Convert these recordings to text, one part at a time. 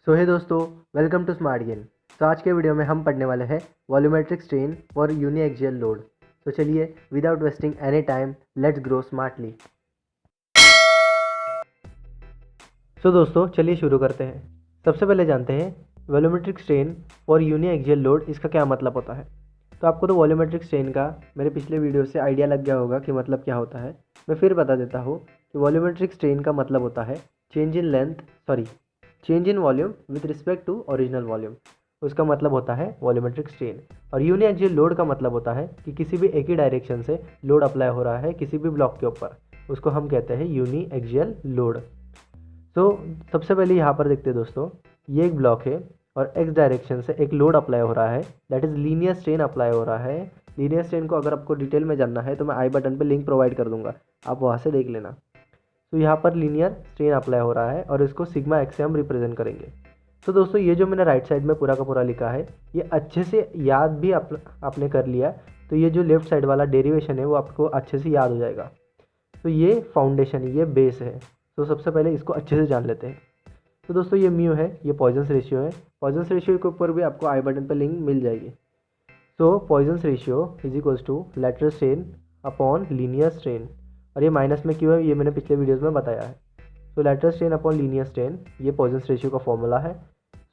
सो हे दोस्तों, welcome to smart gain. तो आज के वीडियो में हम पढ़ने वाले हैं volumetric strain for uniaxial load. तो चलिए without wasting any time let's grow smartly. So दोस्तों चलिए शुरू करते हैं। सबसे पहले जानते हैं volumetric strain for uniaxial load, इसका क्या मतलब होता है। तो आपको तो वॉल्यूमेट्रिक स्ट्रेन का मेरे पिछले वीडियो से आइडिया लग गया होगा कि मतलब क्या होता है। मैं फिर बता देता हूँ कि वॉल्यूमेट्रिक स्ट्रेन का मतलब होता है change in volume with respect to original volume. उसका मतलब होता है वॉल्यूमेट्रिक स्ट्रेन। और यूनिएक्सियल लोड का मतलब होता है कि किसी भी एक ही डायरेक्शन से लोड अप्लाई हो रहा है किसी भी ब्लॉक के ऊपर, उसको हम कहते हैं यूनिएक्सियल लोड। तो सबसे पहले यहाँ पर देखते हैं दोस्तों, ये एक ब्लॉक है और एक्स डायरेक्शन से एक लोड अप्लाई हो रहा है, that is linear strain apply हो रहा है। लीनियर स्ट्रेन को अगर आपको डिटेल में जानना है तो मैं आई बटन पे लिंक प्रोवाइड कर दूंगा, आप वहाँ से देख लेना। तो यहाँ पर लीनियर स्ट्रेन अप्लाई हो रहा है और इसको सिग्मा एक्स से हम रिप्रेजेंट करेंगे। तो दोस्तों ये जो मैंने राइट साइड में पूरा का पूरा लिखा है ये अच्छे से याद भी आपने कर लिया, तो ये जो लेफ्ट साइड वाला डेरिवेशन है वो आपको अच्छे से याद हो जाएगा। तो ये फाउंडेशन, ये बेस है। तो सबसे पहले इसको अच्छे से जान लेते हैं। तो दोस्तों ये म्यू है, ये पॉइजन्स रेशियो है। पॉइजन्स रेशियो के ऊपर भी आपको आई बटन पर लिंक मिल जाएगी। तो Poisson's ratio is equals to lateral strain upon linear strain, और ये माइनस में क्यों है ये मैंने पिछले वीडियोस में बताया है। तो lateral strain upon linear strain ये पॉइजन्स रेशियो का फॉर्मूला है।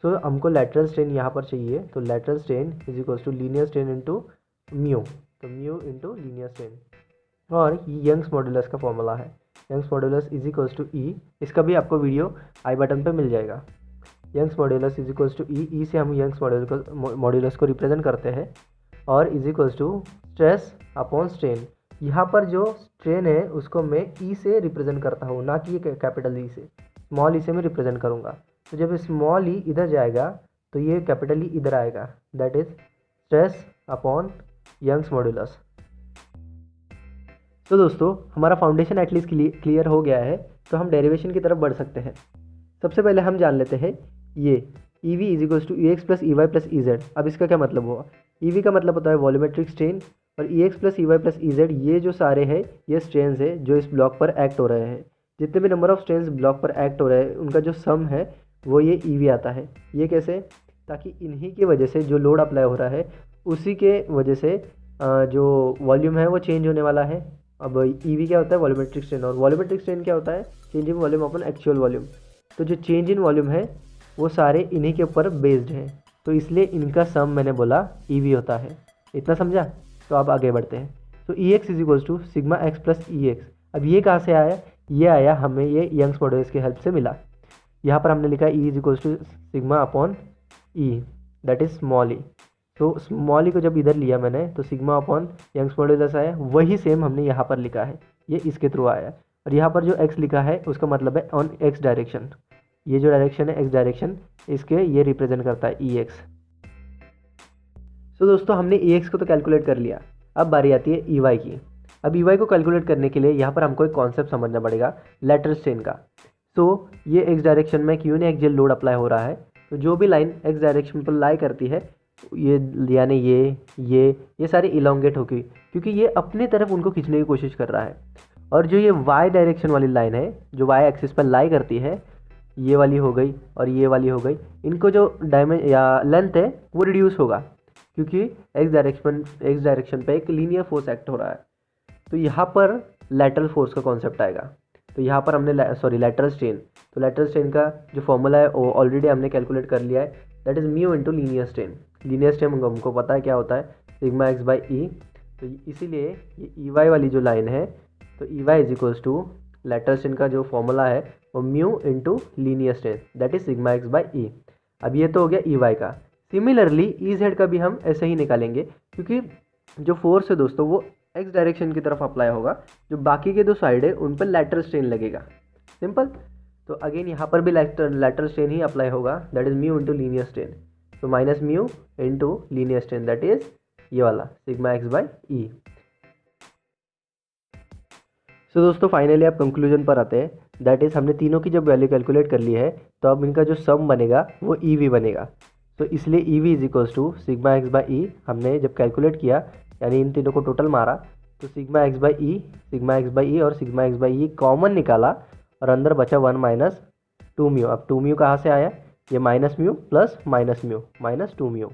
सो हमको लेटरल स्ट्रेन यहाँ पर चाहिए, तो lateral strain is equals to linear strain into mu, तो म्यू इंटू लीनियर स्ट्रेन। और यंग्स मॉड्यूलस का फॉर्मूला है, Young's modulus is equals to E. इसका भी आपको वीडियो आई बटन पे मिल जाएगा। Young's modulus is equals to E, E से हम यंग्स मॉड्यूलस को रिप्रेजेंट करते हैं, और is equals to stress upon strain. यहाँ पर जो स्ट्रेन है उसको मैं ई से रिप्रेजेंट करता हूँ, ना कि कैपिटल ई से, स्मॉल ई से मैं रिप्रेजेंट करूँगा। तो जब स्मॉल ई इधर जाएगा तो ये कैपिटल ई इधर आएगा, that is stress upon Young's modulus. तो दोस्तों हमारा फाउंडेशन एटलीस्ट क्लियर हो गया है, तो हम डेरिवेशन की तरफ बढ़ सकते हैं। सबसे पहले हम जान लेते हैं ये e we is equals to e x plus E Y plus E z. अब इसका क्या मतलब हुआ, ई वी का मतलब होता है वॉल्यूमेट्रिक स्ट्रेन, और E x plus E Y plus ई जेड ये जो सारे हैं ये स्ट्रेन्स है जो इस ब्लॉक पर एक्ट हो रहे हैं। जितने भी नंबर ऑफ स्ट्रेन्स ब्लॉक पर एक्ट हो रहे हैं उनका जो सम है वो ये ई वी आता है। ये कैसे, ताकि इन्हीं की वजह से जो लोड अप्लाई हो रहा है उसी के वजह से जो वॉल्यूम है वो चेंज होने वाला है। अब ई वी क्या होता है, वॉल्यूमेट्रिक स्ट्रेन, और वॉल्यूमेट्रिक स्ट्रेन क्या होता है, change in volume upon actual volume. तो जो चेंज इन वॉल्यूम है वो सारे इन्हीं के ऊपर बेस्ड हैं, तो इसलिए इनका सम मैंने बोला ई वी होता है। इतना समझा। तो अब आगे बढ़ते हैं। तो E X is equals to sigma X plus E X. अब ये कहाँ से आया, ये आया हमें ये यंग्स मॉड्यूलस की हेल्प से मिला। यहाँ पर हमने लिखा E is equals to sigma upon E, that is small E. तो स्मॉल ई को जब इधर लिया मैंने तो सिग्मा अपॉन यंग्स मॉड्यूलस आया, वही सेम हमने यहाँ पर लिखा है, ये इसके थ्रू आया। और यहाँ पर जो एक्स लिखा है उसका मतलब है ऑन एक्स डायरेक्शन, ये जो डायरेक्शन है एक्स डायरेक्शन, इसके ये रिप्रेजेंट करता है ई एक्स। तो दोस्तों हमने ई एक्स को तो कैलकुलेट कर लिया, अब बारी आती है ई वाई की। अब ई वाई को कैलकुलेट करने के लिए यहाँ पर हमको एक कॉन्सेप्ट समझना पड़ेगा लेटरल स्ट्रेन का। सो ये एक्स डायरेक्शन में यूनिएक्सियल लोड अप्लाई हो रहा है, तो जो भी लाइन एक्स डायरेक्शन पर लाई करती है ये यानी ये सारी इलोंगेट होगी, क्योंकि ये अपनी तरफ उनको खींचने की कोशिश कर रहा है। और जो ये वाई डायरेक्शन वाली लाइन है जो वाई एक्सिस पर लाई करती है, ये वाली हो गई और ये वाली हो गई, इनको जो या लेंथ है वो रिड्यूस होगा, क्योंकि एक्स डायरेक्शन पे एक लीनियर फोर्स एक्ट हो रहा है। तो यहाँ पर लैटरल फोर्स का कॉन्सेप्ट आएगा। तो यहाँ पर हमने लैटरल स्ट्रेन, तो लैटरल स्ट्रेन का जो फॉर्मूला है वो ऑलरेडी हमने कैलकुलेट कर लिया है, that is mu into linear strain. Linear strain हमको पता है क्या होता है, सिग्मा एक्स बाई ई। तो इसीलिए ये ई वाई वाली जो लाइन है, तो E Y is equals to lateral strain का जो फॉर्मूला है वो mu into linear strain, that is sigma X by E. अब ये तो हो गया ई वाई का। सिमिलरली ई जेड का भी हम ऐसे ही निकालेंगे, क्योंकि जो फोर्स है दोस्तों वो एक्स डायरेक्शन की तरफ अप्लाई होगा, जो बाकी के दो साइड है उन पर लैटरल स्ट्रेन लगेगा, सिंपल। तो अगेन यहाँ पर भी लैटरल स्ट्रेन ही अप्लाई होगा, that is mu into linear strain. तो minus mu into linear strain, that is ये वाला sigma X by E. So दोस्तों फाइनली आप कंक्लूजन पर आते हैं, दैट इज हमने तीनों की जब वैल्यू कैलकुलेट कर ली है तो अब इनका जो सम बनेगा वो ई वी बनेगा। तो इसलिए E we is equals to sigma X by E हमने जब कैलकुलेट किया, यानी इन तीनों को टोटल मारा, तो सिग्मा एक्स बाई ई और sigma X by E common निकाला और अंदर बचा 1 माइनस 2 म्यू। अब 2 म्यू कहाँ से आया, ये minus mu plus minus mu minus 2 mu.